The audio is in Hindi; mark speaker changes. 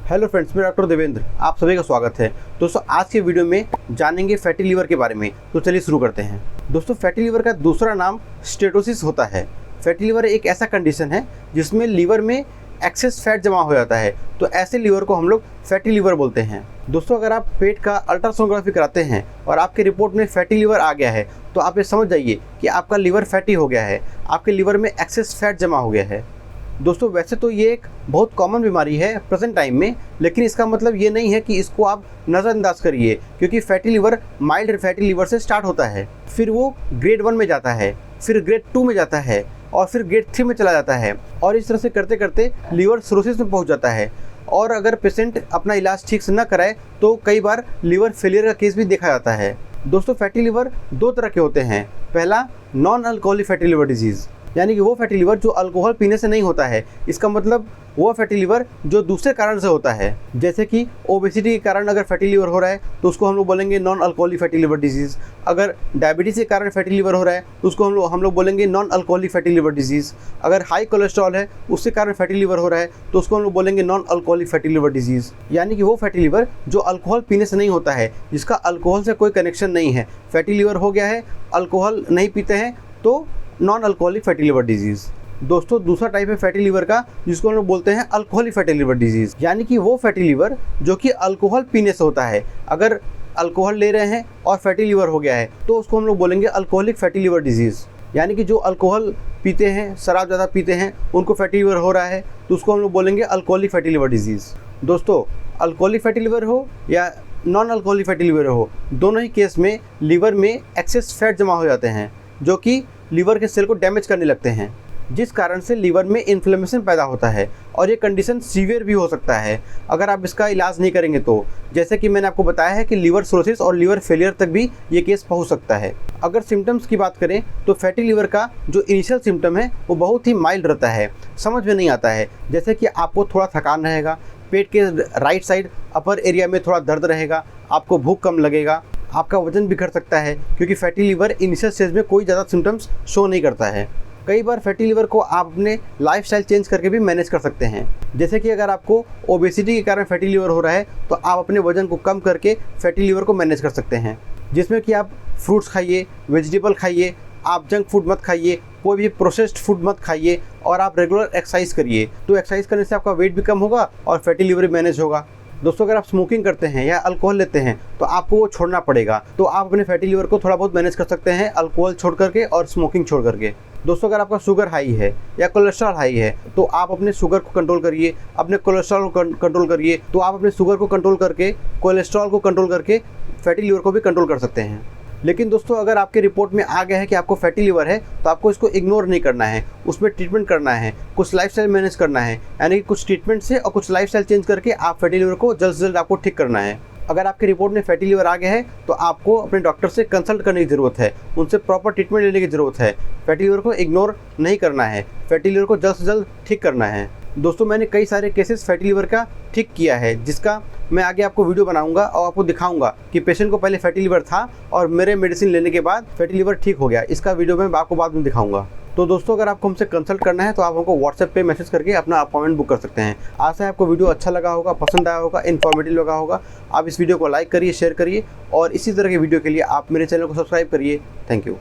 Speaker 1: हेलो फ्रेंड्स, मैं डॉक्टर देवेंद्र, आप सभी का स्वागत है। दोस्तों आज के वीडियो में जानेंगे फैटी लीवर के बारे में। तो चलिए शुरू करते हैं। दोस्तों फैटी लीवर का दूसरा नाम स्टेटोसिस होता है। फैटी लीवर एक ऐसा कंडीशन है जिसमें लीवर में एक्सेस फैट जमा हो जाता है, तो ऐसे लीवर को हम लोग फैटी लीवर बोलते हैं। दोस्तों अगर आप पेट का अल्ट्रासोनोग्राफी कराते हैं और आपके रिपोर्ट में फैटी लीवर आ गया है तो आप ये समझ जाइए कि आपका लीवर फैटी हो गया है, आपके लीवर में एक्सेस फैट जमा हो गया है। दोस्तों वैसे तो ये एक बहुत कॉमन बीमारी है प्रेजेंट टाइम में, लेकिन इसका मतलब ये नहीं है कि इसको आप नज़रअंदाज करिए, क्योंकि fatty liver mild fatty liver से स्टार्ट होता है, फिर वो ग्रेड 1 में जाता है, फिर ग्रेड 2 में जाता है और फिर ग्रेड 3 में चला जाता है और इस तरह से करते करते लीवर सिरोसिस में पहुंच जाता है। और अगर पेशेंट अपना इलाज ठीक से न कराए तो कई बार लीवर फेलियर का केस भी देखा जाता है। दोस्तों फैटी लीवर दो तरह के होते हैं। पहला non alcoholic fatty liver disease, यानी कि वो फैटी लीवर जो अल्कोहल पीने से नहीं होता है। इसका मतलब वो फैटी लीवर जो दूसरे कारण से होता है, जैसे कि ओबेसिटी के कारण अगर फैटी लीवर हो रहा है तो उसको हम लोग बोलेंगे non alcoholic fatty liver disease. अगर डायबिटीज़ के कारण फैटी लीवर हो रहा है तो उसको हम लोग बोलेंगे non alcoholic fatty liver disease. अगर हाई कोलेस्ट्रॉल है उसके कारण फैटी लीवर हो रहा है तो उसको हम लोग बोलेंगे non alcoholic fatty liver disease. यानी कि वो फैटी लीवर जो अल्कोहल पीने से नहीं होता है, जिसका अल्कोहल से कोई कनेक्शन नहीं है। फैटी लीवर हो गया है, अल्कोहल नहीं पीते हैं, तो non alcoholic fatty liver disease. दोस्तों दूसरा टाइप है फैटी लीवर का जिसको हम लोग बोलते हैं अल्कोहलिक फैटी लीवर डिजीज़, यानी कि वो फैटी लीवर जो कि अल्कोहल पीने से होता है। अगर अल्कोहल ले रहे हैं और फैटी लीवर हो गया है तो उसको हम लोग बोलेंगे अल्कोहलिक फैटी लीवर डिजीज़। यानी कि जो अल्कोहल पीते हैं, शराब ज़्यादा पीते हैं, उनको फैटी लीवर हो रहा है तो उसको हम लोग बोलेंगे अल्कोहलिक फैटी लीवर डिजीज़। दोस्तों अल्कोहलिक फैटी लीवर हो या नॉन अल्कोहलिक फैटी लीवर हो, दोनों ही केस में लीवर में एक्सेस फैट जमा हो जाते हैं जो कि लीवर के सेल को डैमेज करने लगते हैं, जिस कारण से लीवर में इन्फ्लेमेशन पैदा होता है और ये कंडीशन सीवियर भी हो सकता है अगर आप इसका इलाज नहीं करेंगे तो। जैसे कि मैंने आपको बताया है कि लीवर सिरोसिस और लीवर फेलियर तक भी ये केस पहुंच सकता है। अगर सिम्टम्स की बात करें तो फैटी लीवर का जो इनिशियल सिम्टम है वो बहुत ही माइल्ड रहता है, समझ में नहीं आता है। जैसे कि आपको थोड़ा थकान रहेगा, पेट के राइट साइड अपर एरिया में थोड़ा दर्द रहेगा, आपको भूख कम लगेगा, आपका वजन बिगड़ सकता है, क्योंकि फैटी लीवर इनिशियल स्टेज में कोई ज़्यादा सिम्टम्स शो नहीं करता है। कई बार फैटी लीवर को आप अपने लाइफस्टाइल चेंज करके भी मैनेज कर सकते हैं। जैसे कि अगर आपको ओबेसिटी के कारण फैटी लीवर हो रहा है तो आप अपने वजन को कम करके फैटी लीवर को मैनेज कर सकते हैं, जिसमें कि आप फ्रूट्स खाइए, वेजिटेबल खाइए, आप जंक फूड मत खाइए, कोई भी प्रोसेस्ड फूड मत खाइए और आप रेगुलर एक्सरसाइज करिए। तो एक्सरसाइज करने से आपका वेट भी कम होगा और फैटी लीवर भी मैनेज होगा। दोस्तों अगर आप स्मोकिंग करते हैं या अल्कोहल लेते हैं तो आपको वो छोड़ना पड़ेगा, तो आप अपने फैटी लीवर को थोड़ा बहुत मैनेज कर सकते हैं अल्कोहल छोड़ करके और स्मोकिंग छोड़ करके। दोस्तों अगर आपका शुगर हाई है या कोलेस्ट्रॉल हाई है तो आप अपने शुगर को कंट्रोल करिए, अपने कोलेस्ट्रॉल को कंट्रोल करिए। तो आप अपने शुगर को कंट्रोल करके, कोलेस्ट्रॉल को कंट्रोल करके फैटी लीवर को भी कंट्रोल कर सकते हैं। लेकिन दोस्तों अगर आपके रिपोर्ट में आ गया है कि आपको फैटी लीवर है तो आपको इसको इग्नोर नहीं करना है, उसमें ट्रीटमेंट करना है, कुछ लाइफस्टाइल मैनेज करना है, यानी कि कुछ ट्रीटमेंट से और कुछ लाइफस्टाइल चेंज करके आप फैटी लीवर को जल्द से जल्द आपको ठीक करना है। अगर आपके रिपोर्ट में फैटी लीवर आ गया है तो आपको अपने डॉक्टर से कंसल्ट करने की ज़रूरत है, उनसे प्रॉपर ट्रीटमेंट लेने की ज़रूरत है। फैटी लीवर को इग्नोर नहीं करना है, फैटी लीवर को जल्द से जल्द ठीक करना है। दोस्तों मैंने कई सारे केसेस फैटी लीवर का ठीक किया है, जिसका मैं आगे आपको वीडियो बनाऊंगा और आपको दिखाऊंगा कि पेशेंट को पहले फैटी लीवर था और मेरे मेडिसिन लेने के बाद फैटी लीवर ठीक हो गया। इसका वीडियो मैं आपको बाद में दिखाऊंगा। तो दोस्तों अगर आपको हमसे कंसल्ट करना है तो आप हमको व्हाट्सएप पे मैसेज करके अपना अपॉइंटमेंट बुक कर सकते हैं। आशा है आपको वीडियो अच्छा लगा होगा, पसंद आया होगा, इन्फॉर्मेटिव लगा होगा। आप इस वीडियो को लाइक करिए, शेयर करिए और इसी तरह के वीडियो के लिए आप मेरे चैनल को सब्सक्राइब करिए। Thank you.